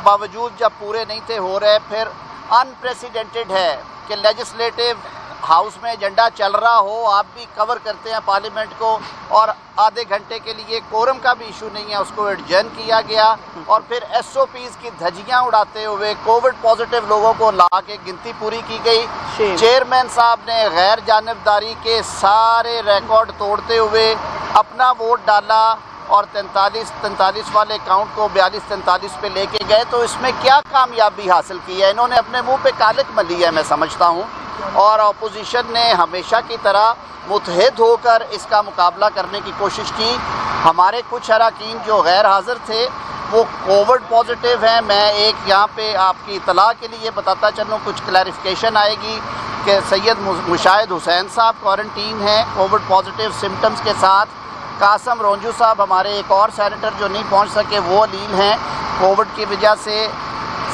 बावजूद जब पूरे नहीं थे हो रहे, फिर अनप्रेसिडेंटेड है कि लेजिस्लेटिव हाउस में एजेंडा चल रहा हो, आप भी कवर करते हैं पार्लियामेंट को, और आधे घंटे के लिए कोरम का भी इशू नहीं है, उसको एडजर्न किया गया, और फिर SOPs की धज्जियां उड़ाते हुए कोविड पॉजिटिव लोगों को ला के गिनती पूरी की गई। चेयरमैन साहब ने गैर जानिबदारी के सारे रिकॉर्ड तोड़ते हुए अपना वोट डाला और 43 वाले काउंट को 42-43 पे लेके गए। तो इसमें क्या कामयाबी हासिल की है? इन्होंने अपने मुंह पे कालिक मली है, मैं समझता हूँ, और अपोजिशन ने हमेशा की तरह मुतहद होकर इसका मुकाबला करने की कोशिश की। हमारे कुछ अरकान जो गैर हाज़िर थे वो कोविड पॉजिटिव हैं। मैं एक यहाँ पे आपकी इतला के लिए बताता चलूँ, कुछ क्लैरिफिकेशन आएगी कि सैयद मुशाहिद हुसैन साहब क्वारंटीन हैं कोविड पॉजिटिव सिम्टम्स के साथ। कासम रोंजू साहब हमारे एक और सेनेटर जो नहीं पहुँच सके वो अलील हैं कोविड की वजह से।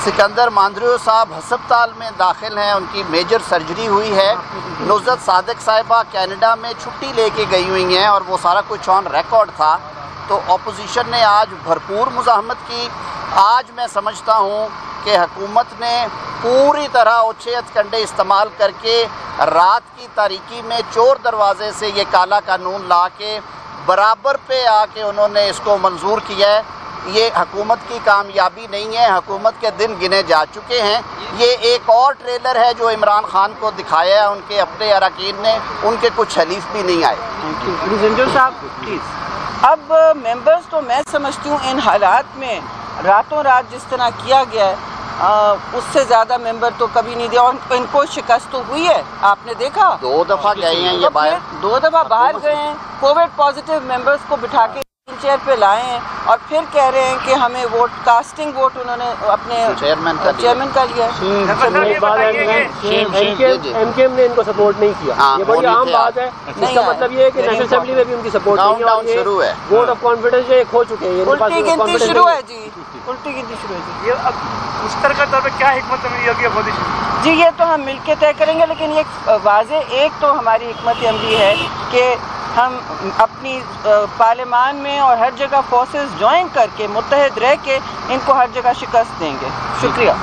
सिकंदर मांद्रियो साहब हस्पताल में दाखिल हैं, उनकी मेजर सर्जरी हुई है। नुज़रत सादिक साहिबा कनाडा में छुट्टी लेके गई हुई हैं और वो सारा कुछ ऑन रिकॉर्ड था। तो अपोजिशन ने आज भरपूर मुज़ाहमत की। आज मैं समझता हूँ कि हुकूमत ने पूरी तरह ओछे हथकंडे इस्तेमाल करके रात की तारीकी में चोर दरवाज़े से ये काला कानून ला के बराबर पे आके उन्होंने इसको मंजूर किया है। ये हुकूमत की कामयाबी नहीं है, हुकूमत के दिन गिने जा चुके हैं। ये एक और ट्रेलर है जो इमरान खान को दिखाया है उनके अपने अरकान ने, उनके कुछ हलीफ भी नहीं आए। साहब प्लीज़। अब मेंबर्स तो मैं समझती हूँ इन हालात में रातों रात जिस तरह किया गया है उससे ज़्यादा मेंबर तो कभी नहीं दिया, और इनको शिकस्त तो हुई है। आपने देखा 2 दफ़ा गए हैं ये बाहर, 2 दफ़ा बाहर गए हैं, कोविड पॉजिटिव मेंबर्स को बिठा के चेयर पे लाए हैं और फिर कह रहे हैं कि हमें वोट कास्टिंग वोट उन्होंने अपने चेयरमैन का लिया। एमकेएम ने इनको सपोर्ट नहीं किया, ये बड़ी आम बात है। इसका मतलब ये है कि नेशनल असेंबली में भी उनकी सपोर्ट नहीं है, और ये वोट ऑफ कॉन्फिडेंस जो खो चुके हैं। उल्टी गिनती शुरू है जी, उल्टी गिनती शुरू है जी। ये अब मुश्तरका तौर पे क्या हिकमत अमली होगी अपोजिशन जी? ये तो हम मिलके तय करेंगे, लेकिन ये वाज़े एक तो हमारी हिकमत अमली है कि हम अपनी पार्लियामान में और हर जगह फोर्सेस ज्वाइन करके मुत्तहद रह के इनको हर जगह शिकस्त देंगे। शुक्रिया।